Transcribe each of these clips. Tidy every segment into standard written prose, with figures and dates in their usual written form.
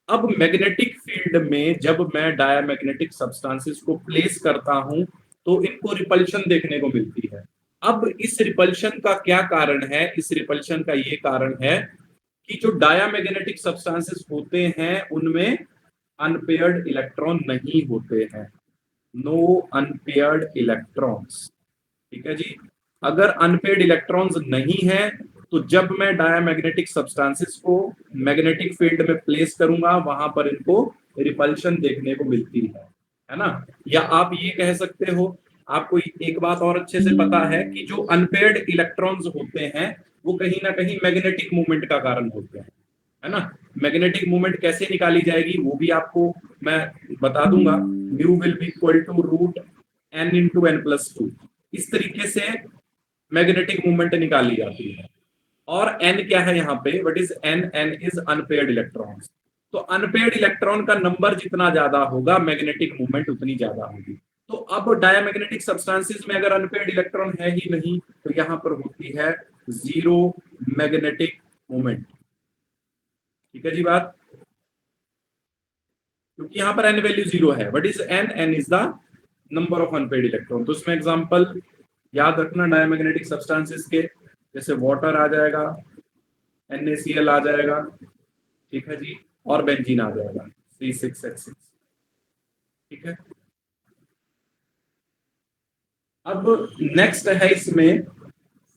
अब magnetic field में जब मैं डायमैग्नेटिक सब्सटेंसेस को प्लेस करता हूं तो इनको रिपल्शन देखने को मिलती है। अब इस रिपल्शन का क्या कारण है? इस रिपल्शन का ये कारण है कि जो डायमैग्नेटिक सब्सटेंसेस होते हैं उनमें अनपेयर्ड इलेक्ट्रॉन नहीं होते हैं। No unpaired electrons. ठीक है जी। अगर अनपेयर्ड इलेक्ट्रॉन्स नहीं है तो जब मैं डायमैग्नेटिक सब्सटेंसेस को मैग्नेटिक फील्ड में प्लेस करूंगा वहां पर इनको रिपल्शन देखने को मिलती है ना। या आप ये कह सकते हो, आपको एक बात और अच्छे से पता है कि जो अनपेयर्ड इलेक्ट्रॉन्स होते हैं वो कहीं ना कहीं मैग्नेटिक मूवमेंट का कारण होते हैं, है ना। मैग्नेटिक मूवमेंट कैसे निकाली जाएगी वो भी आपको मैं बता दूंगा। Mu will be equal to root n into n plus two. इस तरीके से मैग्नेटिक मूवमेंट निकाली जाती है। और एन क्या है यहाँ पे? What is n? N is unpaired electrons. तो अनपेयर्ड इलेक्ट्रॉन का नंबर जितना ज्यादा होगा मैग्नेटिक मूवमेंट उतनी ज्यादा होगी। तो अब डायमैग्नेटिक सब्सटेंसेस में अगर अनपेयर्ड इलेक्ट्रॉन है ही नहीं तो यहां पर होती है जीरो मैग्नेटिक मूवमेंट। ठीक है जी बात, क्योंकि यहां पर एन वैल्यू जीरो है। What is n? N is the number of unpaired electron. तो उसमें एग्जांपल याद रखना डायमैग्नेटिक सब्सटेंसेस के, जैसे वाटर आ जाएगा, NaCl आ जाएगा, ठीक है जी, और बेंजीन आ जाएगा C6H6। ठीक है। अब नेक्स्ट है इसमें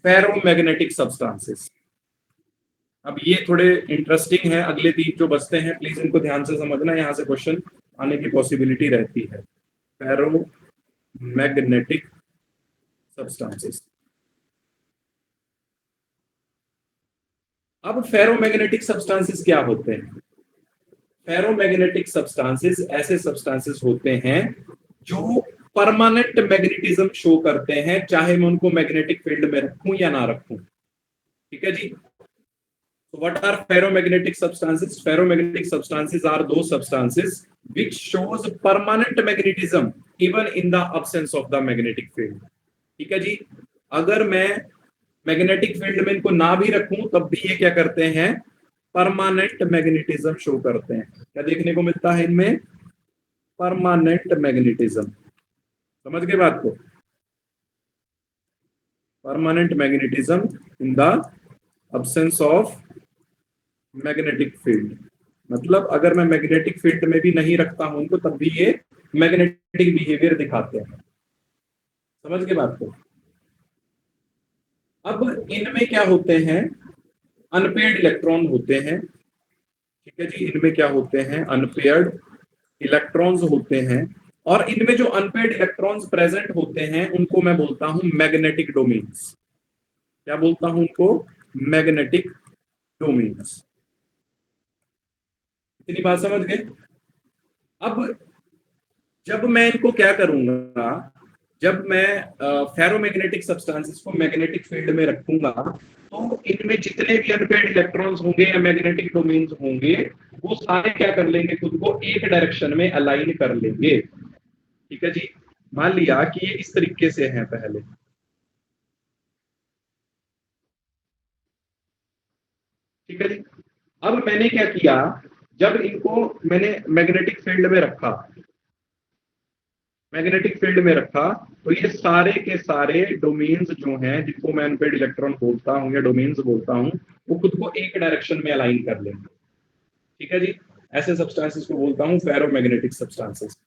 फेरोमैग्नेटिक सब्सटेंसेस। अब ये थोड़े इंटरेस्टिंग है, अगले तीन जो बचते हैं प्लीज इनको ध्यान से समझना, यहां से क्वेश्चन आने की पॉसिबिलिटी रहती है। Ferromagnetic substances. अब फेरोमैग्नेटिक सब्सटेंसेस क्या होते हैं? फेरोमैग्नेटिक सब्सटेंसेस ऐसे सब्सटेंसेस होते हैं जो परमानेंट मैग्नेटिज्म शो करते हैं, चाहे मैं उनको मैग्नेटिक फील्ड में रखूं या ना रखूं। ठीक है जी। So what are ferromagnetic substances? Ferromagnetic substances are those substances which shows permanent magnetism even in the absence of the magnetic field. ठीक है जी। अगर मैं मैग्नेटिक फील्ड में इनको ना भी रखूं तब भी ये क्या करते हैं? परमानेंट मैग्नेटिज्म शो करते हैं। क्या देखने को मिलता है इनमें? Permanent magnetism. समझ गए बात को? Permanent magnetism in the absence of magnetic field. मतलब अगर मैं मैग्नेटिक फील्ड में भी नहीं रखता हूं तो तब भी ये मैग्नेटिक बिहेवियर दिखाते हैं। समझ गए बात को? अब इनमें क्या होते हैं? अनपेयर्ड इलेक्ट्रॉन होते हैं। ठीक है जी। इनमें क्या होते हैं? अनपेयर्ड इलेक्ट्रॉन्स होते हैं। और इनमें जो अनपेयर्ड इलेक्ट्रॉन्स प्रेजेंट होते हैं उनको मैं बोलता हूं मैग्नेटिक डोमेन्स। क्या बोलता हूं उनको? Magnetic domains. इतनी बात समझ गए? अब जब मैं इनको क्या करूंगा, जब मैं फेरोमैग्नेटिक सब्सटेंसेस को मैग्नेटिक फील्ड में रखूंगा तो इनमें जितने भी अनपेयर्ड इलेक्ट्रॉन्स होंगे या मैग्नेटिक डोमेन्स होंगे वो सारे क्या कर लेंगे? खुद को एक डायरेक्शन में अलाइन कर लेंगे। ठीक है जी। मान लिया कि ये इस तरीके से है पहले। ठीक है जी। अब मैंने क्या किया, जब इनको मैंने मैग्नेटिक फील्ड में रखा, मैग्नेटिक फील्ड में रखा तो ये सारे के सारे डोमेन्स जो हैं जिनको मैं अनपेयर्ड इलेक्ट्रॉन बोलता हूं या डोमेन्स बोलता हूं वो खुद को एक डायरेक्शन में अलाइन कर लेंगे। ठीक है जी। ऐसे सब्सटेंसेस को बोलता हूं फेरोमैग्नेटिक सब्सटेंसेस।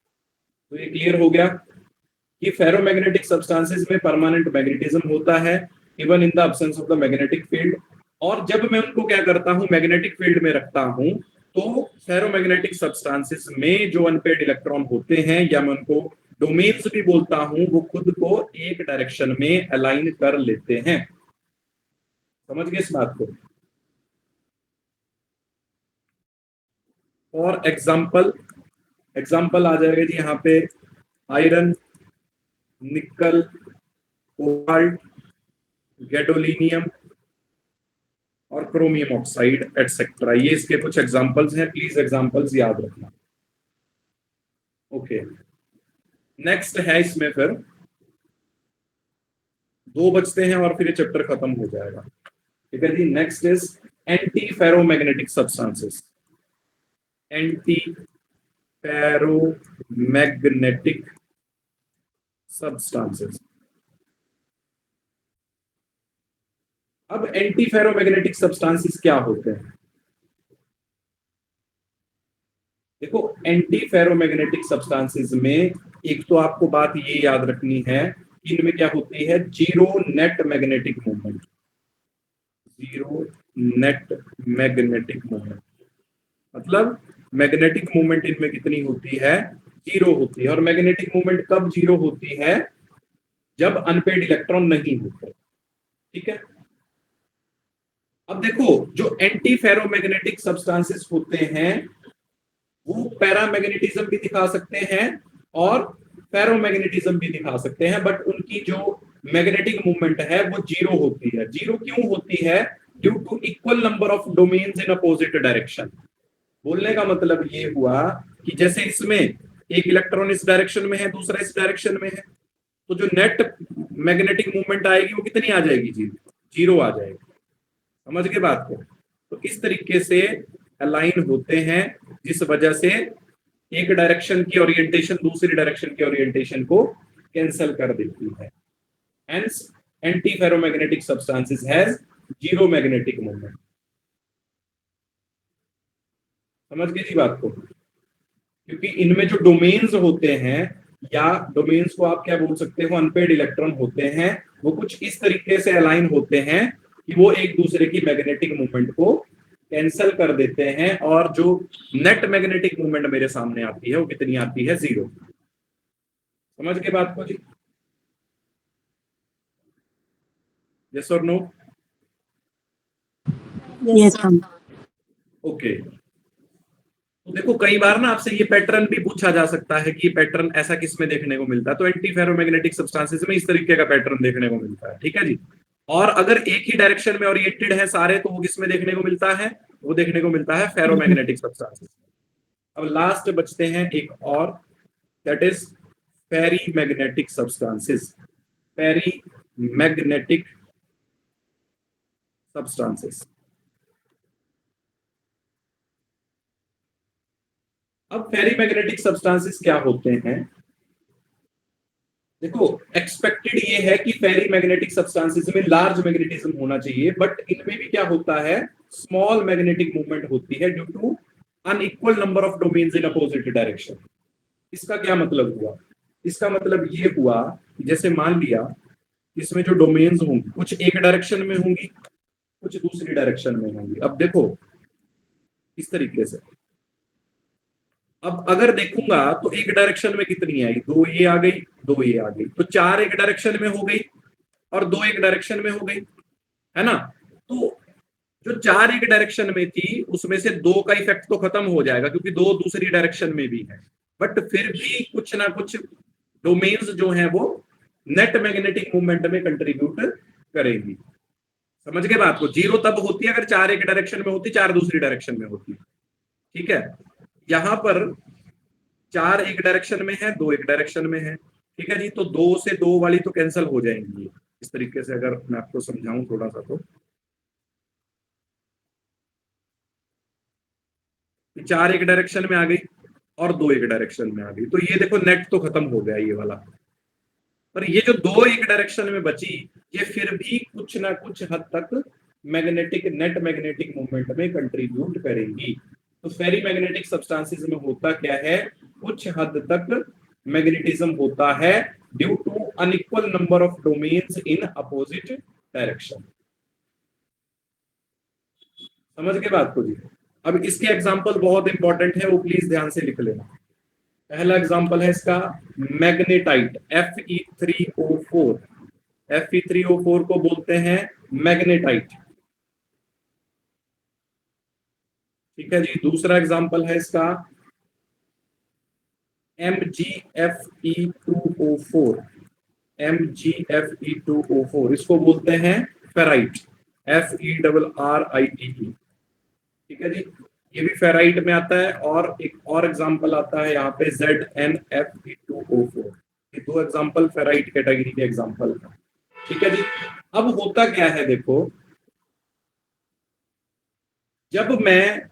तो ये क्लियर हो गया कि फेरोमैग्नेटिक सब्सटेंसेस में परमानेंट मैग्नेटिज्म होता है even in the absence of the magnetic field. और जब मैं उनको क्या करता हूं? मैग्नेटिक फील्ड में रखता हूं तो फेरोमैग्नेटिक सब्सटेंसेस में जो अनपेयर्ड इलेक्ट्रॉन होते हैं या मैं उनको डोमेन्स भी बोलता हूं वो खुद को एक डायरेक्शन में अलाइन कर लेते हैं। समझ गए इस बात को? और एग्जाम्पल, एग्जाम्पल आ जाएगा जी यहाँ पे आयरन, निकल, कोबाल्ट, गैडोलिनियम और क्रोमियम ऑक्साइड एटसेट्रा। ये इसके कुछ एग्जाम्पल्स हैं, प्लीज एग्जाम्पल्स याद रखना। ओके। नेक्स्ट है इसमें फिर दो बचते हैं और फिर ये चैप्टर खत्म हो जाएगा। ठीक है जी। Next is anti ferromagnetic substances. Anti ferromagnetic substances. अब एंटी फेरोमैग्नेटिक सब्सटेंसेस क्या होते हैं? देखो, एंटी फेरोमैग्नेटिक सब्सटेंसेस में एक तो आपको बात ये याद रखनी है कि इनमें क्या होती है, zero net magnetic movement. Zero net magnetic movement मतलब मैग्नेटिक मूवमेंट इनमें कितनी होती है, जीरो होती है। और मैग्नेटिक मूवमेंट कब जीरो होती है, जब अनपेड इलेक्ट्रॉन नहीं होते। ठीक है। अब देखो, जो एंटी फेरोमैग्नेटिक सब्सटेंसेस होते हैं वो पैरामैग्नेटिज्म भी दिखा सकते हैं और फेरोमैग्नेटिज्म भी दिखा सकते हैं, बट उनकी जो मैग्नेटिक मूवमेंट है वो जीरो होती है। जीरो क्यों होती है? Due to equal number of domains in opposite direction. बोलने का मतलब ये हुआ कि जैसे इसमें एक इलेक्ट्रॉन इस डायरेक्शन में है, दूसरा इस डायरेक्शन में है, तो जो नेट मैग्नेटिक मूवमेंट आएगी वो कितनी आ जाएगी, जीरो। जीरो आ जाएगी। समझ गए बात को? तो इस तरीके से अलाइन होते हैं, जिस वजह से एक डायरेक्शन की ओरिएंटेशन दूसरी डायरेक्शन की ओरिएंटेशन को कैंसिल कर देती है। Hence anti ferromagnetic substances has zero magnetic movement. समझ गए जी बात को? क्योंकि इनमें जो डोमेन्स होते हैं, या डोमेन्स को आप क्या बोल सकते हो, अनपेड इलेक्ट्रॉन होते हैं, वो कुछ इस तरीके से अलाइन होते हैं कि वो एक दूसरे की मैग्नेटिक मूवमेंट को कैंसिल कर देते हैं, और जो नेट मैग्नेटिक मूवमेंट मेरे सामने आती है वो कितनी आती है, जीरो। समझ के बात को जी? Yes or no? Yes ma'am. Okay. तो देखो, कई बार ना आपसे ये पैटर्न भी पूछा जा सकता है कि ये पैटर्न ऐसा किस में देखने को मिलता है, तो एंटी फेरोमैग्नेटिक सब्सटेंसेस में इस तरीके का पैटर्न देखने को मिलता है। ठीक है जी। और अगर एक ही डायरेक्शन में ओरिएंटेड है सारे, तो वो किस में देखने को मिलता है, वो देखने को मिलता है फेरोमैग्नेटिक सब्सटेंसेस। अब लास्ट बचते हैं एक और, that is ferrimagnetic substances. Ferrimagnetic substances. अब फेरी मैग्नेटिक सब्सटेंसेस क्या होते हैं? देखो, एक्सपेक्टेड ये है कि फेरी मैग्नेटिक सब्सटेंसेस में लार्ज मैग्नेटिज्म होना चाहिए, बट इनमें भी क्या होता है, स्मॉल मैग्नेटिक मूवमेंट होती है due to unequal number of domains in opposite direction. इसका क्या मतलब हुआ? इसका मतलब ये हुआ कि जैसे मान लिया इसमें जो डोमेन्स होंगी कुछ एक डायरेक्शन में होंगी, कुछ दूसरी डायरेक्शन में होंगी। अब देखो इस तरीके से, अब अगर देखूंगा तो एक डायरेक्शन में कितनी आई, दो ये आ गई, दो ये आ गई, तो चार एक डायरेक्शन में हो गई और दो एक डायरेक्शन में हो गई, है ना? तो जो चार एक डायरेक्शन में थी उसमें से दो का इफेक्ट तो खत्म हो जाएगा क्योंकि दो दूसरी डायरेक्शन में भी है, बट फिर भी कुछ ना कुछ डोमेन्स जो है वो नेट मैग्नेटिक मूवमेंट में कंट्रीब्यूट करेंगी। समझ गए बात को? जीरो तब होती है अगर चार एक डायरेक्शन में होती, चार दूसरी डायरेक्शन में होती। ठीक है। यहां पर चार एक डायरेक्शन में है, दो एक डायरेक्शन में है। ठीक है जी। तो दो से दो वाली तो कैंसिल हो जाएंगी। इस तरीके से अगर मैं आपको समझाऊं थोड़ा सा, तो चार एक डायरेक्शन में आ गई और दो एक डायरेक्शन में आ गई, तो ये देखो नेट तो खत्म हो गया ये वाला। पर ये जो दो एक डायरेक्शन में बची, ये फिर भी कुछ ना कुछ हद तक मैग्नेटिक नेट मैग्नेटिक मूवमेंट में कंट्रीब्यूट करेंगी। तो फेरी मैग्नेटिक सब्सटेंसेस में होता क्या है, कुछ हद तक मैग्नेटिज्म होता है due to unequal number of domains in opposite direction. समझ के बात को जी? अब इसके एग्जांपल बहुत इंपॉर्टेंट है, वो प्लीज ध्यान से लिख लेना। पहला एग्जांपल है इसका मैग्नेटाइट Fe3O4। Fe3O4 को बोलते हैं मैग्नेटाइट। ठीक है जी। दूसरा एग्जांपल है इसका MgFe2O4। MgFe2O4 इसको बोलते हैं फेराइट। FeRRITE। ठीक है जी। ये भी फेराइट में आता है। और एक और एग्जांपल आता है यहाँ पे ZnFe2O4। ये दो एग्जांपल फेराइट कैटेगरी के एग्जांपल है। ठीक है जी। अब होता क्या है देखो, जब मैं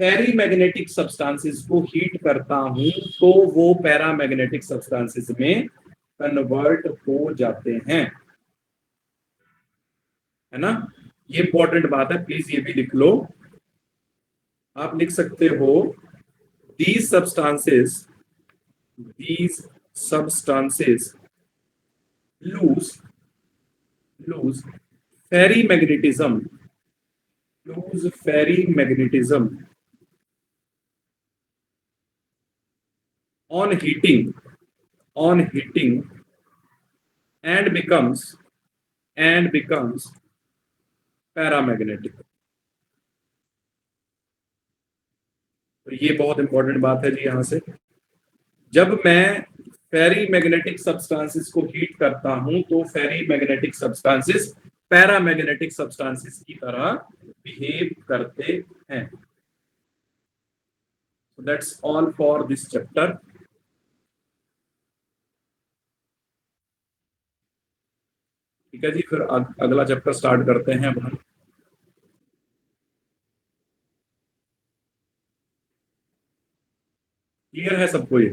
फेरी मैग्नेटिक सब्सटेंसेस को हीट करता हूं तो वो पैरामैग्नेटिक सब्सटेंसेस में कन्वर्ट हो जाते हैं, है ना। ये इंपॉर्टेंट बात है, प्लीज ये भी लिख लो। आप लिख सकते हो these substances these substances lose ferrimagnetism lose ferrimagnetism on heating and becomes paramagnetic। तो ये बहुत इंपॉर्टेंट बात है जी। यहां से जब मैं फेरी मैग्नेटिक सब्सटेंसेस को हीट करता हूं तो फेरी मैग्नेटिक सब्सटेंसेस पैरामैग्नेटिक सब्सटेंसेस की तरह बिहेव करते हैं। So that's all for this chapter। ठीक है जी, फिर अगला चैप्टर स्टार्ट करते हैं अब हम। क्लियर है सबको ये?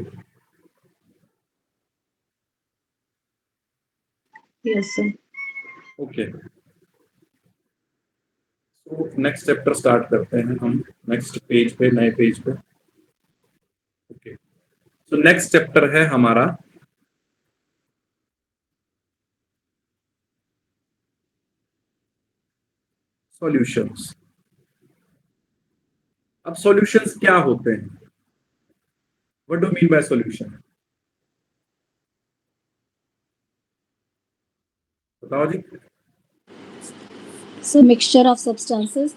Yes sir. ओके, तो नेक्स्ट चैप्टर स्टार्ट करते हैं हम नेक्स्ट पेज पे, नए पेज पे। ओके, तो नेक्स्ट चैप्टर है हमारा सॉल्यूशंस। अब सॉल्यूशंस क्या होते हैं? What do mean by solution? बताओ जी। Sir mixture of substances.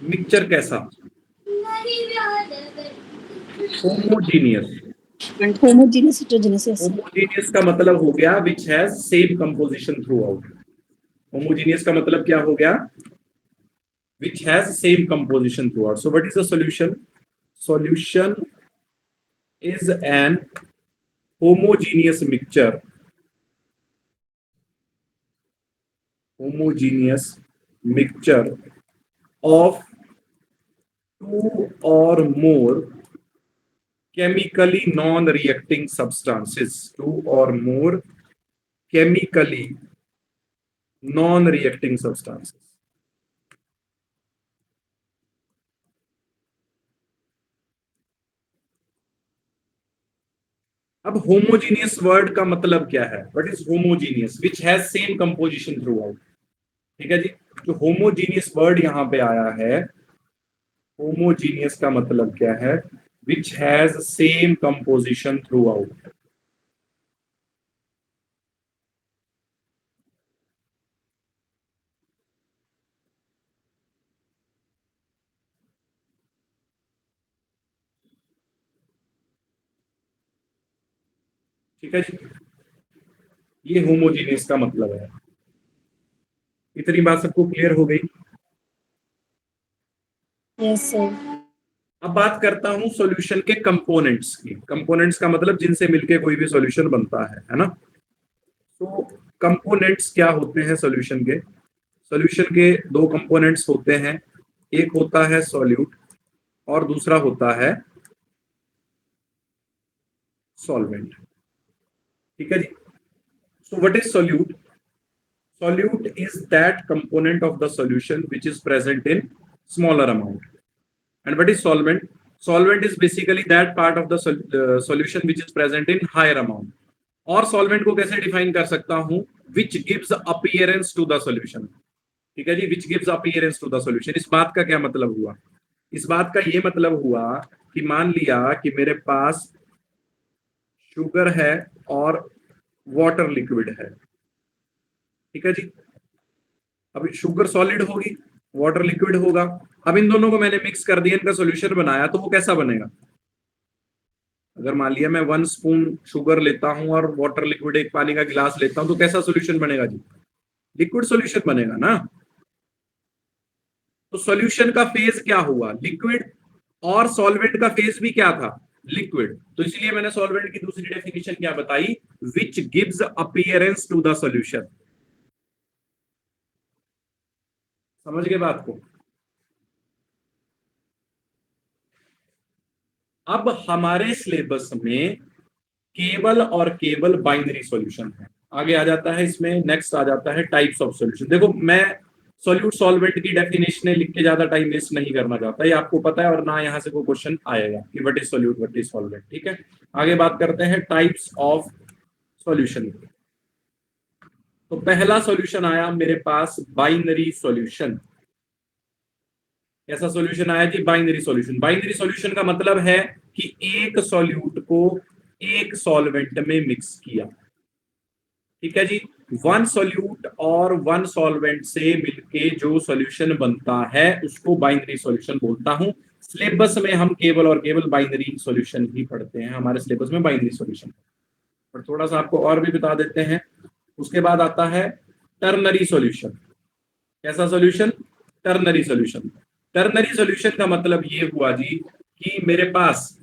Mixture कैसा? Homogeneous. Homogeneous heterogeneous. Yes sir. Homogeneous का मतलब हो गया which has same composition throughout. Homogeneous का मतलब क्या हो गया? Which has same composition throughout. So what is the solution? Solution is an homogeneous mixture of two or more chemically non-reacting substances, two or more chemically non-reacting substances। अब homogeneous word का मतलब क्या है? What is homogeneous? Which has same composition through out. ठीक है जी, जो homogeneous word यहां पे आया है, होमोजीनियस का मतलब क्या है? विच has same composition through out. ठीक है जी, ये होमोजीनियस का मतलब है। इतनी बात सबको क्लियर हो गई? Yes sir. अब बात करता हूं सॉल्यूशन के कंपोनेंट्स की। कंपोनेंट्स का मतलब जिनसे मिलके कोई भी सॉल्यूशन बनता है ना। तो कंपोनेंट्स क्या होते हैं सॉल्यूशन के? सॉल्यूशन के दो कंपोनेंट्स होते हैं, एक होता है सॉल्यूट और दूसरा होता है सॉल्वेंट। ठीक है जी। So what is solute? Solute is that component of the solution which is present in smaller amount। And what is solvent? Solvent is basically that part of the solution which is present in higher amount। और solvent को कैसे define कर सकता हूं? Which gives appearance to the solution। ठीक है जी, which gives appearance to the solution। इस बात का क्या मतलब हुआ? इस बात का ये मतलब हुआ कि मान लिया कि मेरे पास शुगर है और वाटर लिक्विड है। ठीक है जी, अब शुगर सॉलिड होगी, वाटर लिक्विड होगा। अब इन दोनों को मैंने मिक्स कर दिया, इनका सॉल्यूशन बनाया, तो वो कैसा बनेगा? अगर मान लिया मैं 1 स्पून शुगर लेता हूं और वाटर लिक्विड एक पानी का गिलास लेता हूं, तो कैसा सॉल्यूशन बनेगा जी? लिक्विड सॉल्यूशन बनेगा ना। तो सॉल्यूशन का फेज क्या हुआ? लिक्विड। और सॉल्वेंट का फेज भी क्या था? लिक्विड। तो इसलिए मैंने सॉल्वेंट की दूसरी डेफिनेशन क्या बताई? Which gives appearance to the solution. समझ गए बात को? अब हमारे सिलेबस में केवल और केवल बाइनरी सॉल्यूशन है। आगे आ जाता है इसमें, नेक्स्ट आ जाता है टाइप्स ऑफ सॉल्यूशन। देखो मैं सॉल्यूट सॉल्वेंट की डेफिनेशन लिख के ज्यादा टाइम वेस्ट नहीं करना चाहता, ये आपको पता है, और ना यहाँ से कोई क्वेश्चन आएगा कि what is solute what is solvent. ठीक है, आगे बात करते हैं टाइप्स ऑफ सॉल्यूशन। तो पहला सॉल्यूशन आया मेरे पास बाइनरी सॉल्यूशन। कैसा सॉल्यूशन आया जी? Binary solution. बाइनरी सॉल्यूशन का मतलब है कि एक सॉल्यूट को एक सॉल्वेंट में मिक्स किया। ठीक है जी, वन सॉल्यूट और वन सॉल्वेंट से मिलके जो सॉल्यूशन बनता है उसको बाइनरी सॉल्यूशन बोलता हूं। सिलेबस में हम केवल और केवल बाइनरी सॉल्यूशन ही पढ़ते हैं, हमारे सिलेबस में बाइनरी सॉल्यूशन। पर थोड़ा सा आपको और भी बता देते हैं। उसके बाद आता है टर्नरी सॉल्यूशन। कैसा solution? Ternary solution. Ternary solution का मतलब ये हुआ जी कि मेरे पास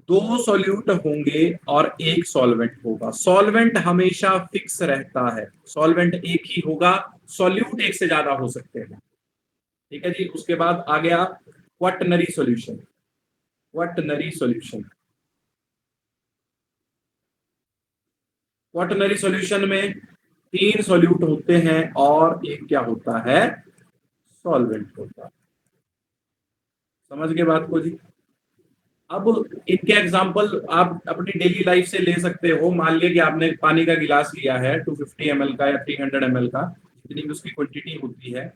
दो सॉल्यूट होंगे और एक सॉल्वेंट होगा। सॉल्वेंट हमेशा फिक्स रहता है, सॉल्वेंट एक ही होगा, सॉल्यूट एक से ज्यादा हो सकते हैं। ठीक है जी, उसके बाद आ गया quaternary solution. Quaternary solution, quaternary solution में तीन सॉल्यूट होते हैं और एक क्या होता है? सॉल्वेंट होता है। समझ गए बात को जी? अब इनके एग्जाम्पल आप अपनी डेली लाइफ से ले सकते हो। मान लिया कि आपने पानी का गिलास लिया है 250 ml का या 300 ml का, जितनी भी उसकी क्वांटिटी होती है।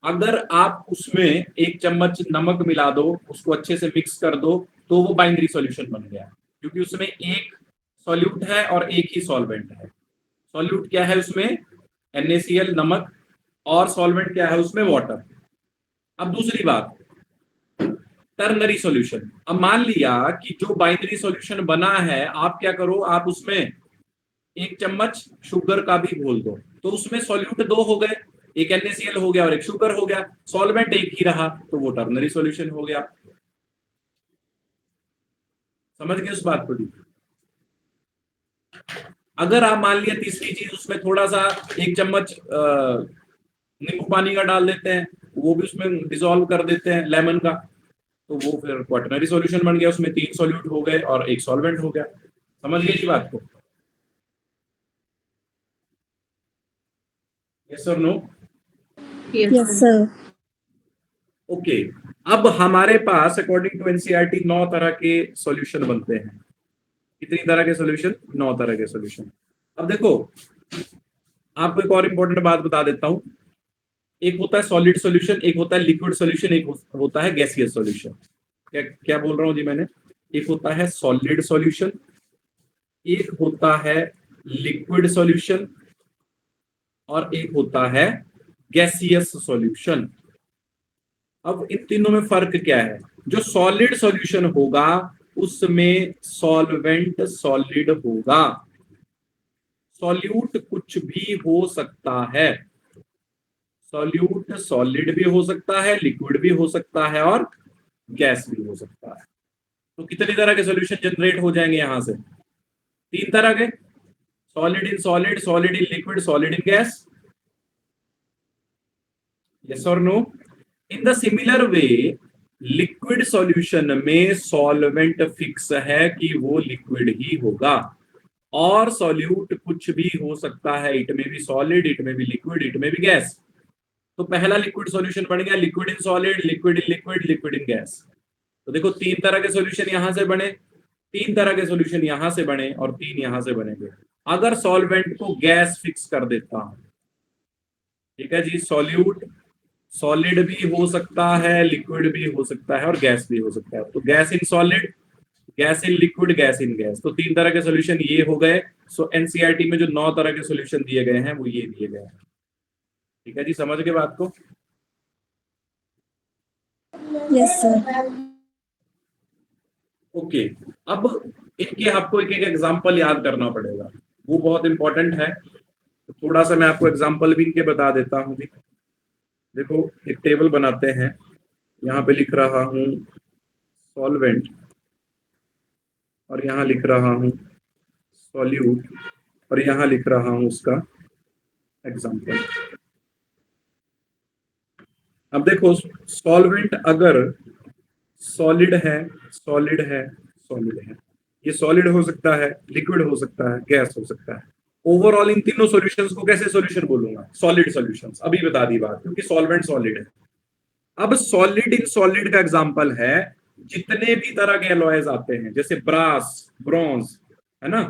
अगर आप उसमें एक चम्मच नमक मिला दो, उसको अच्छे से मिक्स कर दो, तो वो बाइनरी सॉल्यूशन बन गया, क्योंकि उसमें एक सॉल्यूट है और एक ही सॉल्वेंट है। सॉल्यूट क्या है उसमें? NaCl नमक, और सॉल्वेंट क्या है उसमें? वाटर। अब दूसरी बात, टर्नरी सॉल्यूशन। अब मान लिया कि जो बाइनरी सॉल्यूशन बना है, आप क्या करो, आप उसमें एक चम्मच शुगर का भी घोल दो, तो उसमें सॉल्यूट दो हो गए, एक NaCl हो गया और एक शुगर हो गया, सॉल्वेंट एक ही रहा, तो वो टर्नरी सॉल्यूशन हो गया। समझ गए उस बात को? अगर आप मान लिया तीसरी चीज उसमें थोड़ा सा एक चम्मच नींबू पानी का डाल देते हैं, वो भी उसमें डिसॉल्व कर देते हैं लेमन का, तो वो फिर क्वाटनरी सॉल्यूशन बन गया, उसमें तीन सॉल्यूट हो गए और एक सॉल्वेंट हो गया। समझ गए इस बात को? Yes or no? Yes, sir. Okay, अब हमारे पास अकॉर्डिंग टू एनसीईआरटी 9 तरह के सॉल्यूशन बनते हैं। कितनी तरह के सॉल्यूशन? 9 तरह के सॉल्यूशन। अब देखो, आपको एक और इंपॉर्टेंट बात बता देता हूं। एक होता है सॉलिड सॉल्यूशन, एक होता है लिक्विड सॉल्यूशन, एक होता है गैसियस सॉल्यूशन। क्या क्या बोल रहा हूं जी मैंने? एक होता है सॉलिड सॉल्यूशन, एक होता है लिक्विड सॉल्यूशन, और एक होता है गैसियस सॉल्यूशन। अब इन तीनों में फर्क क्या है? जो सॉलिड सॉल्यूशन होगा उसमें सॉल्वेंट सॉलिड होगा, सॉल्यूट कुछ भी हो सकता है। सॉल्यूट सॉलिड भी हो सकता है, लिक्विड भी हो सकता है, और गैस भी हो सकता है। तो कितनी तरह के सॉल्यूशन जनरेट हो जाएंगे यहां से? तीन तरह के, solid in solid, solid in liquid, solid in gas. Yes or no? In the similar way, liquid solution में सॉल्वेंट फिक्स है कि वो लिक्विड ही होगा, और सॉल्यूट कुछ भी हो सकता है, इट में भी सॉलिड, इट में भी लिक्विड, इट में भी गैस। तो पहला लिक्विड सॉल्यूशन बन गया liquid in solid, liquid in liquid, liquid in gas. तो देखो तीन तरह के सॉल्यूशन यहां से बने, तीन तरह के सॉल्यूशन यहां से बने, और तीन यहां से बनेंगे। अगर सॉल्वेंट को गैस फिक्स कर देता हूं, ठीक है जी, सॉल्यूट सॉलिड भी हो सकता है, लिक्विड भी हो सकता है, और गैस भी हो सकता है। तो gas in solid, gas in liquid, gas in gas, तो तीन तरह के सॉल्यूशन ये हो गए। सो एनसीईआरटी में जो 9 तरह के सॉल्यूशन दिए गए हैं वो ये दिए गए हैं। ठीक है जी, समझ गए बात को? Yes, sir. ओके, अब इनके आपको एक एक एग्जांपल याद करना पड़ेगा, वो बहुत इंपॉर्टेंट है। तो थोड़ा सा मैं आपको एग्जांपल भी इनके बता देता हूँ जी। देखो एक टेबल बनाते हैं, यहाँ पे लिख रहा हूँ सॉल्वेंट, और यहाँ लिख रहा हूँ सॉल्यूट, और यहाँ लिख रहा हूँ उसका एग्जांपल। अब देखो सॉल्वेंट अगर सॉलिड है, सॉलिड है, सॉलिड है। ये सॉलिड हो सकता है, लिक्विड हो सकता है, गैस हो सकता है। ओवरऑल इन तीनों सॉल्यूशंस को कैसे सॉल्यूशन बोलूंगा? Solid solutions. अभी बता दी बात, क्योंकि सॉल्वेंट सॉलिड है। अब सॉलिड इन सॉलिड का एग्जांपल है जितने भी तरह के एलॉयज आते हैं, जैसे ब्रास, ब्रॉन्ज, है ना।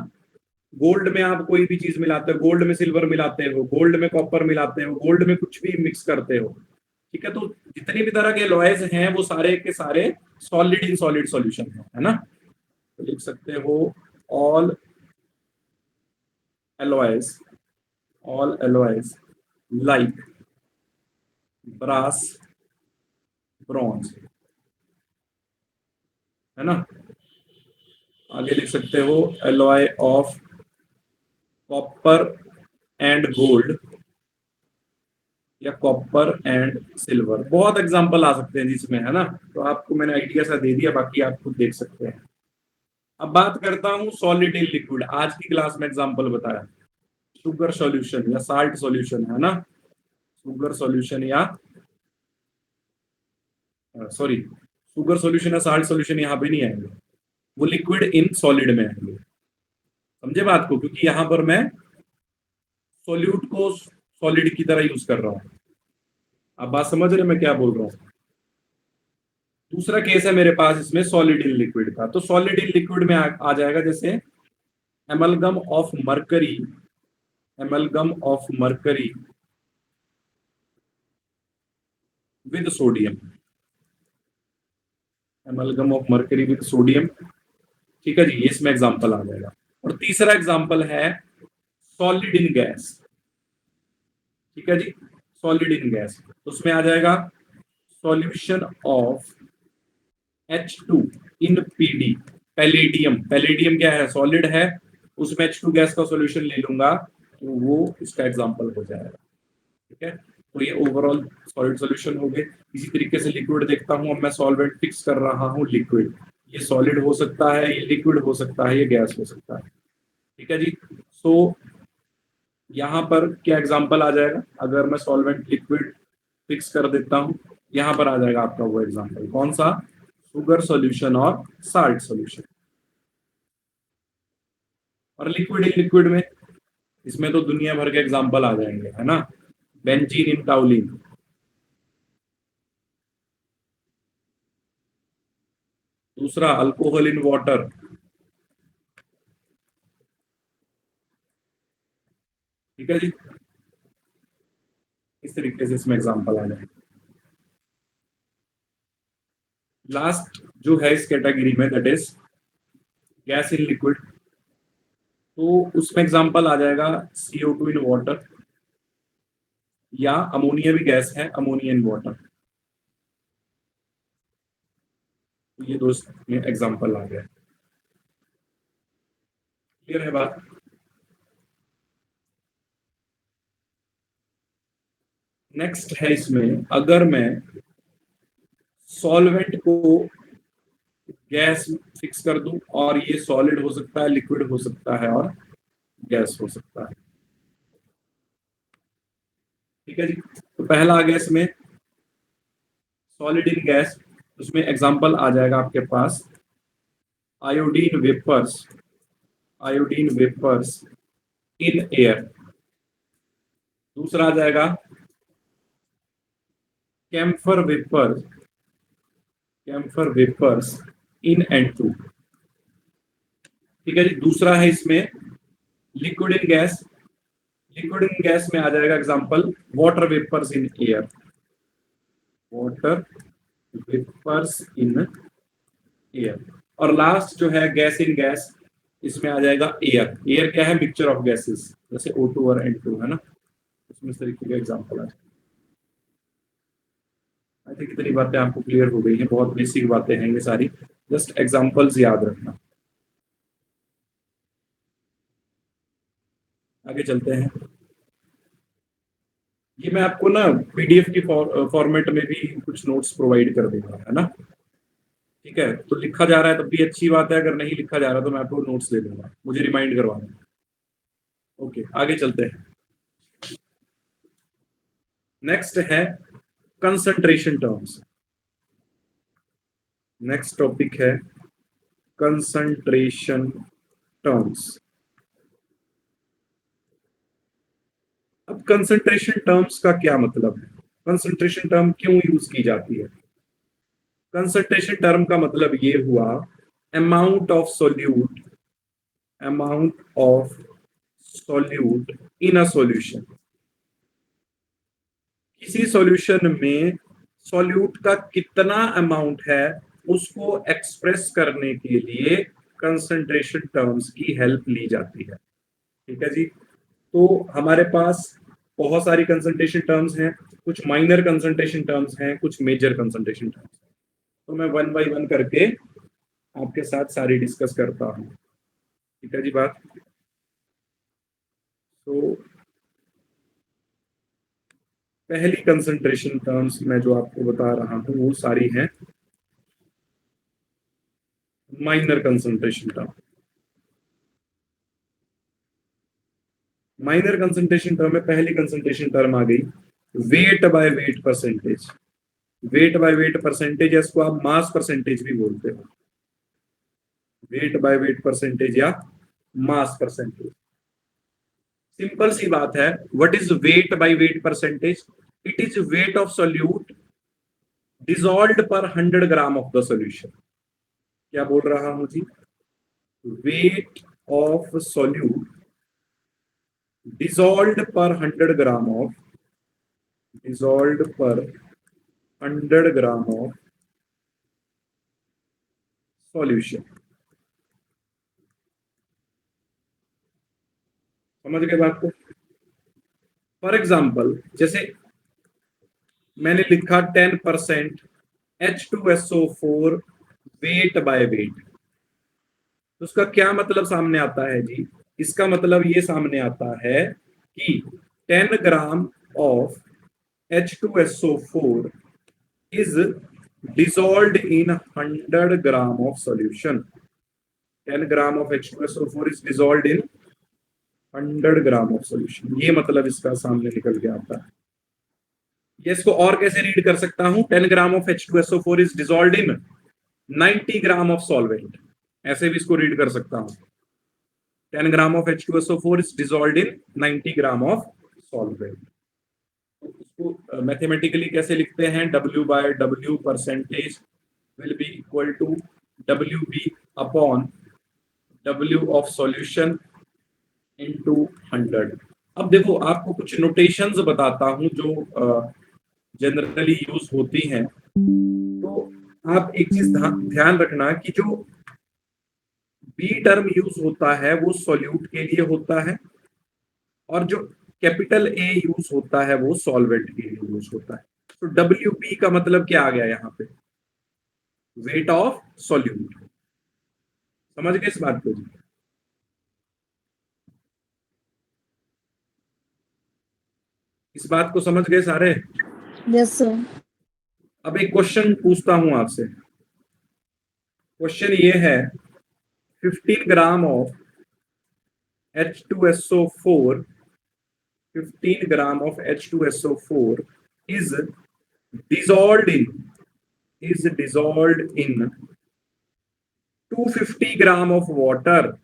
गोल्ड में आप कोई भी चीज मिलाते हो, गोल्ड में सिल्वर मिलाते हो, गोल्ड में कॉपर मिलाते हो, गोल्ड में कुछ भी मिक्स करते हो, ठीक है। तो जितनी भी तरह के लॉयज हैं वो सारे के सारे सॉलिड इन सॉलिड सॉल्यूशन है ना। तो लिख सकते हो all alloys, all alloys like brass, bronze, है ना। आगे लिख सकते हो alloy of copper and gold या कॉपर एंड सिल्वर। बहुत एग्जांपल आ सकते हैं जिसमें, है ना। तो आपको मैंने आइडिया सा दे दिया, बाकी आप खुद देख सकते हैं। अब बात करता हूं सॉलिड इन लिक्विड। आज की क्लास में एग्जांपल बताया शुगर सॉल्यूशन या साल्ट सॉल्यूशन, है ना। शुगर सॉल्यूशन या सॉरी, शुगर सॉल्यूशन या साल्ट सॉल्यूशन यहाँ पे नहीं आएंगे, वो लिक्विड इन सॉलिड में आएंगे। समझे बात को? क्योंकि यहां पर मैं सॉल्यूट को सॉलिड की तरह यूज कर रहा हूं। आप बात समझ रहे मैं क्या बोल रहा हूं? दूसरा केस है मेरे पास इसमें सॉलिड इन लिक्विड का। तो सॉलिड इन लिक्विड में आ जाएगा जैसे amalgam of mercury, amalgam of mercury with sodium, amalgam of mercury with sodium, ठीक है जी। ये इसमें एग्जांपल आ जाएगा। और तीसरा एग्जांपल है सॉलिड इन गैस, ठीक है जी। सॉलिड इन गैस, तो उसमें आ जाएगा solution of H2 in PD, palladium. Palladium क्या है? सॉलिड है, उसमें H2 गैस का सॉल्यूशन ले लूंगा तो वो इसका एग्जांपल हो जाएगा, ठीक है। तो ये ओवरऑल सॉलिड सॉल्यूशन हो गए। इसी तरीके से लिक्विड देखता हूं। अब मैं सॉल्वेंट फिक्स कर रहा हूं लिक्विड। ये सॉलिड हो सकता है, ये लिक्विड हो सकता है, ये गैस हो सकता है, ठीक है जी। सो यहाँ पर क्या एग्जांपल आ जाएगा? अगर मैं सॉल्वेंट लिक्विड फिक्स कर देता हूं, यहाँ पर आ जाएगा आपका वो एग्जांपल। कौन सा? शुगर सॉल्यूशन और साल्ट सॉल्यूशन। और लिक्विड इन लिक्विड में, इसमें तो दुनिया भर के एग्जांपल आ जाएंगे, है ना। बेंजीन इन टाउलिन, दूसरा अल्कोहल इन वाटर, ठीक है जी। इस तरीके से इसमें एग्जांपल आ जाएंगे। लास्ट जो है इस कैटेगरी में, that is gas in liquid. तो उसमें एग्जांपल आ जाएगा CO2 इन वाटर, या अमोनिया भी गैस है, अमोनिया इन वाटर। तो ये दो में एग्जांपल आ गया। क्लियर है बात? नेक्स्ट है इसमें, अगर मैं सॉल्वेंट को गैस फिक्स कर दूं, और ये सॉलिड हो सकता है, लिक्विड हो सकता है, और गैस हो सकता है, ठीक है जी। तो पहला आ गया इसमें सॉलिड इन गैस। उसमें एग्जांपल आ जाएगा आपके पास iodine vapours, iodine vapours in air. दूसरा आ जाएगा camphor vapours, camphor vapours in N2, ठीक है जी। दूसरा है इसमें liquid in gas, liquid in gas में आ जाएगा example water vapours in air, water vapours in air. और लास्ट जो है गैस इन गैस, इसमें आ जाएगा एयर। एयर क्या है? मिक्सचर ऑफ गैसेस, जैसे O2 और N2, है ना। इसमें इस तरीके का एग्जांपल है। आई थिंक इतनी बातें आपको क्लियर हो गई हैं। बहुत बेसिक बातें हैं ये सारी, जस्ट एग्जांपल्स याद रखना। आगे चलते हैं। ये मैं आपको ना PDF की फॉर्मेट में भी कुछ नोट्स प्रोवाइड कर दूंगा, है ना। ठीक है, तो लिखा जा रहा है तब भी अच्छी बात है, अगर नहीं लिखा जा रहा तो मैं आपको नोट्स दे दूंगा, मुझे रिमाइंड करवाना। ओके, आगे चलते हैं। नेक्स्ट है कंसंट्रेशन टर्म्स। नेक्स्ट टॉपिक है कंसंट्रेशन टर्म्स। अब कंसंट्रेशन टर्म्स का क्या मतलब है, कंसंट्रेशन टर्म क्यों यूज की जाती है? कंसंट्रेशन टर्म का मतलब ये हुआ amount of solute, amount of solute in a solution. किसी सॉल्यूशन में सॉल्यूट का कितना अमाउंट है उसको एक्सप्रेस करने के लिए कंसंट्रेशन टर्म्स की हेल्प ली जाती है। ठीक है जी। तो हमारे पास बहुत सारी कंसंट्रेशन टर्म्स हैं, कुछ माइनर कंसंट्रेशन टर्म्स हैं, कुछ मेजर कंसंट्रेशन टर्म्स। तो मैं वन बाय वन करके आपके साथ सारी डिस्कस करता हूँ। ठीक है जी बात। तो पहली कंसंट्रेशन टर्म्स मैं जो आपको बता रहा हूँ वो सारी हैं minor concentration term. Minor concentration term में पहली कंसंट्रेशन टर्म आ गई weight by weight percentage. Weight by weight percentage, इसको आप मास परसेंटेज भी बोलते हो, वेट बाय वेट परसेंटेज या मास परसेंटेज। सिंपल सी बात है, what is weight by weight percentage? It is weight of solute dissolved per 100 gram of the solution. क्या बोल रहा हूं जी? Weight of solute dissolved per 100 gram of, dissolved per 100 gram of solution. समझ गए बात को? फॉर एग्जाम्पल जैसे मैंने लिखा 10% H2SO4 वेट बाय वेट, तो उसका क्या मतलब सामने आता है जी? इसका मतलब ये सामने आता है कि 10 gram of H2SO4 is dissolved in 100 gram of solution. 10 gram of H2SO4 is dissolved in 100 gram of solution. ये मतलब इसका सामने निकल के आता है। ये इसको और कैसे रीड कर सकता हूं? 10 gram of H2SO4 is dissolved in 90 gram of solvent, ऐसे भी इसको रीड कर सकता हूं। 10 gram of H2SO4 is dissolved in 90 gram of solvent. इसको मैथमेटिकली कैसे लिखते हैं? W by W percentage will be equal to WB upon W of solution into 100। अब देखो आपको कुछ नोटेशंस बताता हूं जो जनरली यूज होती हैं। तो आप एक चीज ध्यान रखना कि जो बी टर्म यूज होता है वो सॉल्यूट के लिए होता है, और जो कैपिटल ए यूज होता है वो सॉल्वेंट के लिए यूज होता है। तो WP का मतलब क्या आ गया यहाँ पे? Wait of solute. समझ गए इस बात को जी? इस बात को समझ गए सारे? Yes, sir. अब एक क्वेश्चन पूछता हूं आपसे। क्वेश्चन ये है 15 ग्राम of H2SO4, 15 gram of H2SO4 is dissolved in 250 gram of water.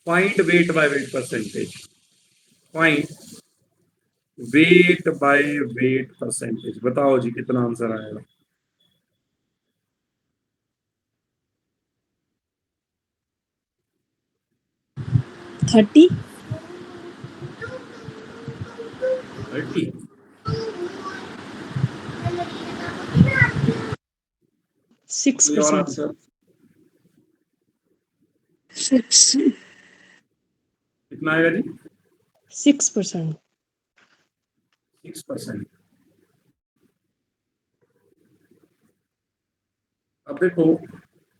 Find weight by weight percentage. Find weight by weight percentage. बताओ जी कितना आंसर आएगा? $30. 30? 6%. 6. कितना आएगा जी? 6%. 6%। अब देखो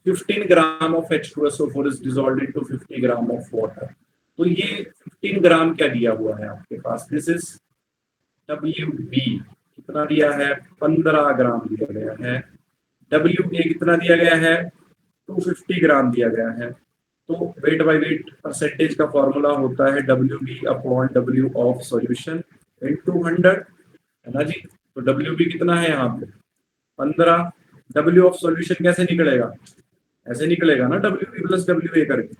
15 ग्राम of H2SO4 is dissolved into 50 gram of water. तो ये 15 ग्राम क्या दिया हुआ है आपके पास? This is WB। कितना दिया है? 15 ग्राम दिया गया है। WA कितना दिया गया है? 250 ग्राम दिया गया है। तो वेट बाय वेट परसेंटेज का फॉर्मूला होता है WB upon W of solution into 100, है ना जी? तो डब्ल्यू बी कितना है यहाँ पे 15। डब्ल्यू ऑफ सॉल्यूशन कैसे निकलेगा, ऐसे निकलेगा ना, W B plus W A करके,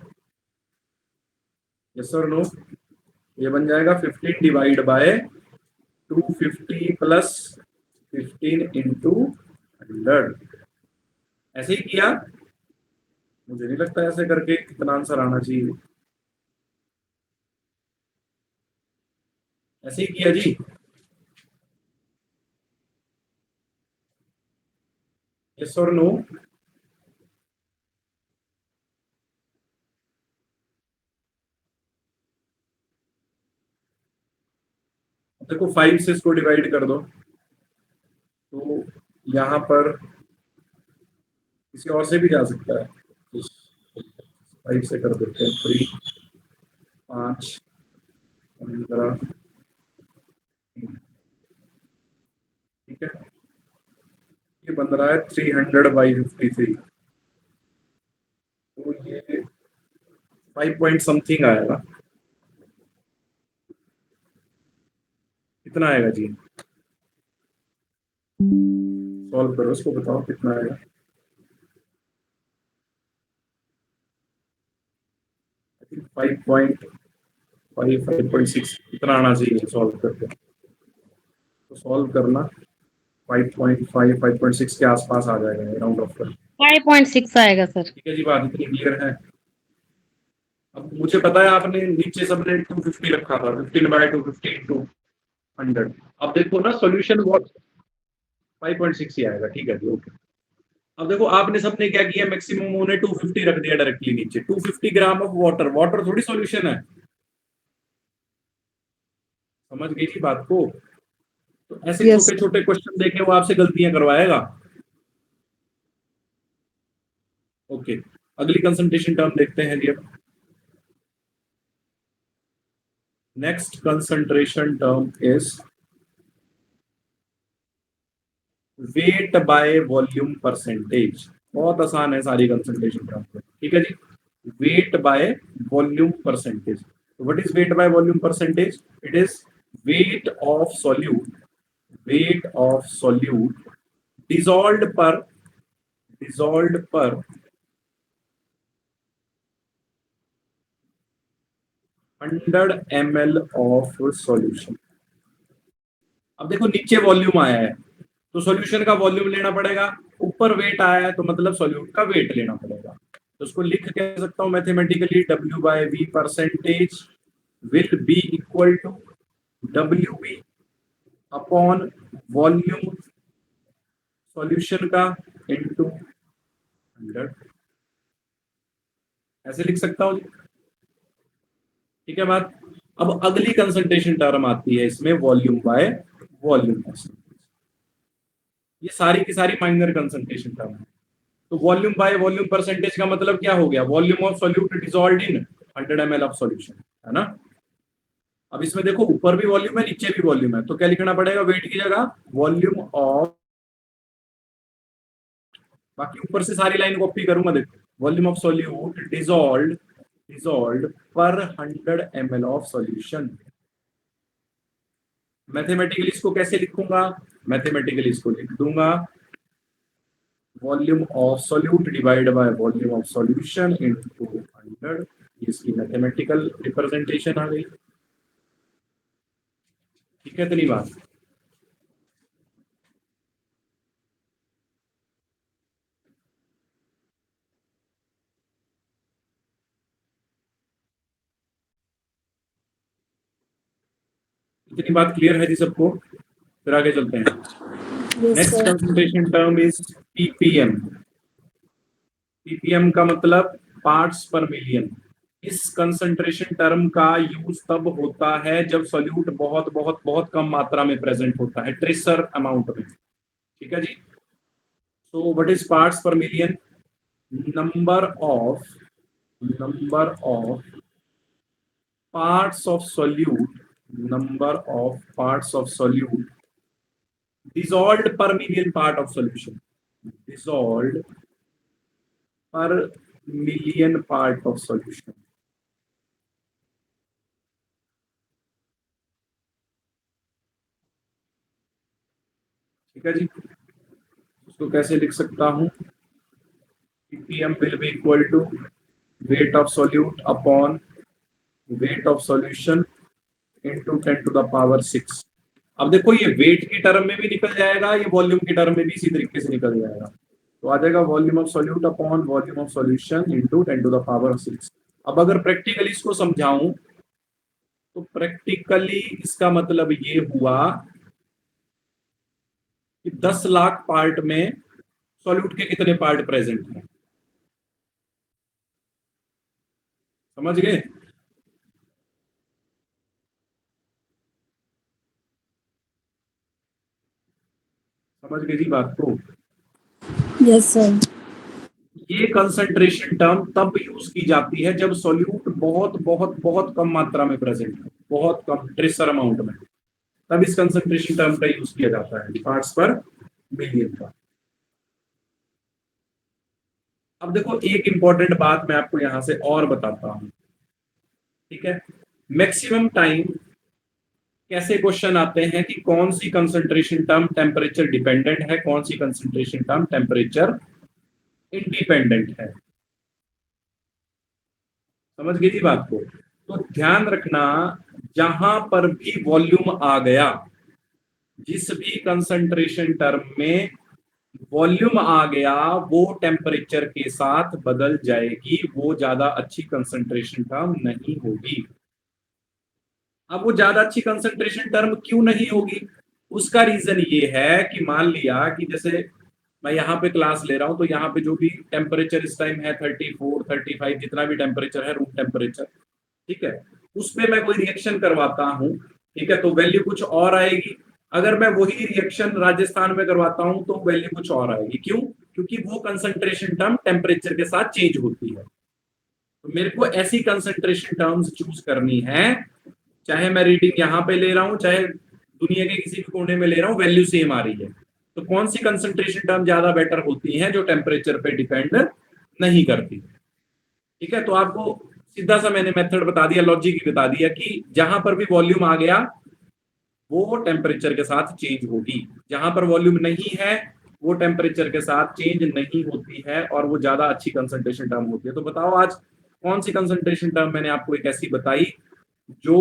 यस और नो। ये बन जाएगा 15 डिवाइड बाय 250 प्लस 15 इंटू 100। ऐसे ही किया, मुझे नहीं लगता ऐसे करके कितना आंसर आना चाहिए। ऐसे ही किया जी, यस और नो। देखो 5 से इसको डिवाइड कर दो, तो यहाँ पर किसी और से भी जा सकता है, 5 से कर देते हैं 3, 5, 15, ठीक है। ये बन रहा है 300/53, तो ये 5 पॉइंट समथिंग आएगा। कितना आएगा जी, सॉल्व करो इसको, बताओ कितना आएगा। 5.6 इतना आना चाहिए सॉल्व करके, तो सॉल्व करना 5.5 5.6 के आसपास आ जाएगा, राउंड ऑफ कर। 5.6 आएगा सर। ठीक है जी, बात इतनी क्लियर है। अब मुझे पता है आपने नीचे सबने 250 रखा था, 15/250 इंटू 100। अब देखो ना सॉल्यूशन व्हाट 5.6 ही आएगा, ठीक है जी, ओके। अब देखो आपने सबने क्या किया, मैक्सिमम उन्हें 250 रख दिया डायरेक्टली नीचे। 250 ग्राम ऑफ वाटर, वाटर थोड़ी सॉल्यूशन है, समझ गई थी बात को। तो ऐसे Yes. छोटे छोटे क्वेश्चन देके वो आपसे गलतियां करवाएगा। ओके, अगली कंसंट्रेशन टर्म देखते हैं जी। अब next concentration term is weight by volume percentage. बहुत आसान है सारी कंसंट्रेशन टर्म, ठीक है जी। Weight by volume percentage, what is weight by volume percentage? It is weight of solute, weight of solute dissolved per 100 ml of solution. अब देखो नीचे वॉल्यूम आया है तो सॉल्यूशन का वॉल्यूम लेना पड़ेगा, ऊपर वेट आया है तो मतलब सॉल्यूट का वेट लेना पड़ेगा। तो उसको लिख कह सकता हूं mathematically, W/V percentage will be equal to WV upon volume solution का इनटू 100, ऐसे लिख सकता हूं। ठीक है बात। अब अगली कंसंट्रेशन टर्म आती है इसमें, वॉल्यूम बाय वॉल्यूम परसेंटेज। ये सारी की सारी माइनर कंसंट्रेशन टर्म है। तो वॉल्यूम बाय वॉल्यूम परसेंटेज का मतलब क्या हो गया, volume of solute dissolved in 100 ml of solution, है ना। अब इसमें देखो ऊपर भी वॉल्यूम है नीचे भी वॉल्यूम है, तो क्या लिखना पड़ेगा वेट की जगह वॉल्यूम ऑफ, बाकी ऊपर से सारी लाइन कॉपी करूंगा, देखो volume of solute dissolved per 100 ml of solution. Mathematically इसको कैसे लिखूंगा, मैथमेटिकली इसको लिख दूंगा volume of solute divide by volume of solution into 100। इसकी मैथमेटिकल रिप्रेजेंटेशन आ गई। ठीक है, इतनी बात। इतनी बात क्लियर है जी सबको, फिर आगे चलते हैं। Yes, next sir. Concentration term is ppm. Ppm का मतलब पार्ट्स पर मिलियन। इस कंसंट्रेशन टर्म का यूज तब होता है जब सॉल्यूट बहुत बहुत बहुत कम मात्रा में प्रेजेंट होता है, ट्रेसर अमाउंट में। ठीक है जी। सो व्हाट इज पार्ट्स पर million? Number of parts of solute, number of parts of solute dissolved per million part of solution, dissolved per million part of solution। ठीक है जी, उसको कैसे लिख सकता हूं? pm will be equal to weight of solute upon weight of solution into 10 to the power 6। अब देखो ये वेट की टर्म में भी निकल जाएगा, ये वॉल्यूम की टर्म में भी इसी तरीके से निकल जाएगा, तो आ जाएगा volume of solute upon volume of solution into 10 to the power 6। अब अगर प्रैक्टिकली इसको समझाऊं तो प्रैक्टिकली इसका मतलब ये हुआ कि 10 लाख पार्ट में सॉल्यूट के कितने पार्ट प्रेजेंट हैं, समझ गए? समझ गए जी बात को? Yes sir. ये कंसंट्रेशन टर्म तब यूज की जाती है जब सॉल्यूट बहुत बहुत बहुत कम मात्रा में प्रेजेंट है, बहुत कम ट्रेसर अमाउंट में, तब इस कंसंट्रेशन टर्म का यूज किया जाता है, पार्ट्स पर मिलियन का। अब देखो एक इंपॉर्टेंट बात मैं आपको यहां से और बताता हूं, ठीक है? मैक्सिमम टाइम कैसे क्वेश्चन आते हैं कि कौन सी कंसंट्रेशन टर्म टेम्परेचर डिपेंडेंट है, कौन सी कंसंट्रेशन टर्म टेम्परेचर इंडिपेंडेंट है, समझ गई थी बात को? तो ध्यान रखना, जहां पर भी वॉल्यूम आ गया, जिस भी कंसंट्रेशन टर्म में वॉल्यूम आ गया, वो टेम्परेचर के साथ बदल जाएगी, वो ज्यादा अच्छी कंसंट्रेशन टर्म नहीं होगी। अब वो ज्यादा अच्छी कंसंट्रेशन टर्म क्यों नहीं होगी? उसका रीजन ये है कि मान लिया कि जैसे मैं यहाँ पे क्लास ले रहा हूं, तो यहाँ पे जो भी टेम्परेचर इस टाइम है 34, 35, जितना भी टेम्परेचर है रूम टेम्परेचर, ठीक है, उसमें मैं कोई रिएक्शन करवाता हूँ, ठीक है, तो वैल्यू कुछ और आएगी। अगर मैं वही रिएक्शन राजस्थान में करवाता हूं तो वैल्यू कुछ और आएगी। क्यों? क्योंकि वो कंसंट्रेशन टर्म टेम्परेचर के साथ चेंज होती है। तो मेरे को ऐसी कंसंट्रेशन टर्म्स चूज करनी है, चाहे मैं रीडिंग यहाँ पे ले रहा हूं, चाहे दुनिया के किसी भी कोने में ले रहा हूं, वैल्यू सेम आ रही है। तो कौन सी कंसंट्रेशन टर्म ज्यादा बेटर होती है? जो टेम्परेचर पे डिपेंड नहीं करती, ठीक है? तो आपको सीधा सा मैंने मेथड बता दिया, लॉजिक ही बता दिया कि जहां पर भी वॉल्यूम आ गया वो टेम्परेचर के साथ चेंज होगी, जहां पर वॉल्यूम नहीं है वो टेम्परेचर के साथ चेंज नहीं होती है, और वो ज्यादा अच्छी कंसंट्रेशन टर्म होती है। तो बताओ आज कौन सी कंसंट्रेशन टर्म मैंने आपको एक ऐसी बताई जो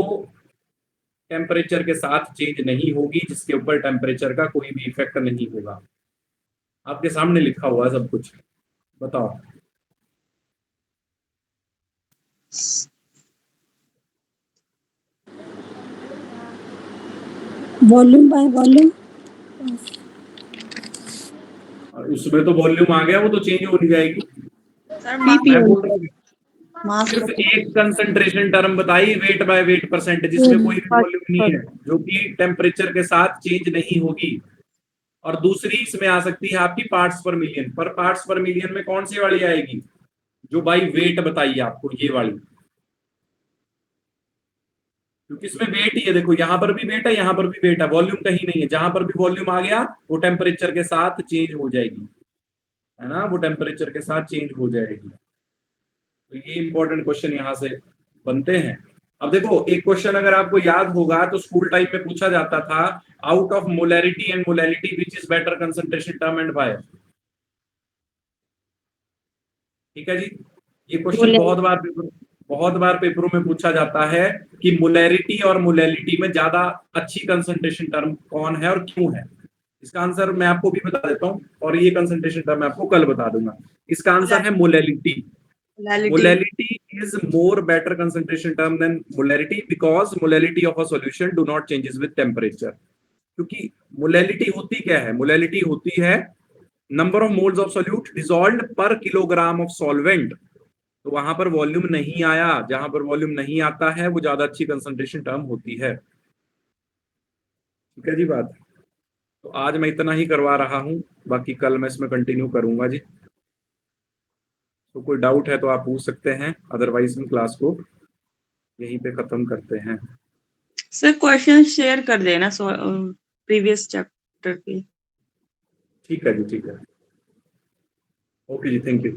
टेम्परेचर के साथ चेंज नहीं होगी, जिसके ऊपर टेम्परेचर का कोई भी इफेक्ट नहीं होगा? आपके सामने लिखा हुआ है सब कुछ, बताओ। Volume by volume. और उसमें तो वॉल्यूम आ गया, वो तो चेंज हो नहीं जाएगी। सर मैं बोल रहा हूँ मास सिर्फ एक कंसंट्रेशन टर्म बताई, वेट बाय वेट परसेंट, जिसमें कोई भी वॉल्यूम नहीं है, जो कि टेम्परेचर के साथ चेंज नहीं होगी। और दूसरी इसमें आ सकती है आपकी पार्ट्स पर मिलियन। पर पार्ट्स पर मिलियन में कौन सी वाली आएगी? जो बाई वेट बताइए आपको, ये वाली, क्योंकि इसमें वेट ही है। देखो यहाँ पर भी वेट है, यहाँ पर भी वेट है, वॉल्यूम कहीं नहीं है। जहां पर भी वॉल्यूम आ गया वो टेम्परेचर के साथ चेंज हो जाएगी, है ना, वो टेम्परेचर के साथ चेंज हो जाएगी। तो ये इंपॉर्टेंट क्वेश्चन यहाँ से बनते हैं। अब देखो एक क्वेश्चन अगर आपको याद होगा तो स्कूल टाइम में पूछा जाता था, out of molarity and molality which is better concentration term and why? ठीक है जी, ये क्वेश्चन बहुत बार पेपरों में पूछा जाता है कि मोलैरिटी और मोलैलिटी में ज्यादा अच्छी कंसंट्रेशन टर्म कौन है और क्यों है। इसका आंसर मैं आपको भी बता देता हूं, और ये कंसंट्रेशन टर्म मैं आपको कल बता दूंगा। इसका आंसर है molality. Molality is more better concentration term than molarity because molality of a solution do not changes with temperature। क्योंकि मोलैलिटी होती क्या है? मोलैलिटी होती है number of moles of solute dissolved पर किलोग्राम ऑफ सॉल्वेंट। तो वहां पर वॉल्यूम नहीं आया, जहां पर वॉल्यूम नहीं आता है वो ज्यादा अच्छी कंसंट्रेशन टर्म होती है। ठीक है जी बात। तो आज मैं इतना ही करवा रहा हूं, बाकी कल मैं इसमें कंटिन्यू करूंगा जी। तो कोई डाउट है तो आप पूछ सकते हैं, अदरवाइज हम क्लास को यहीं पे खत्म करते हैं। सर क्वेश्चन शेयर कर देना प्रीवियस चैप्टर के। ठीक है जी, ठीक है। ओके जी, थैंक यू।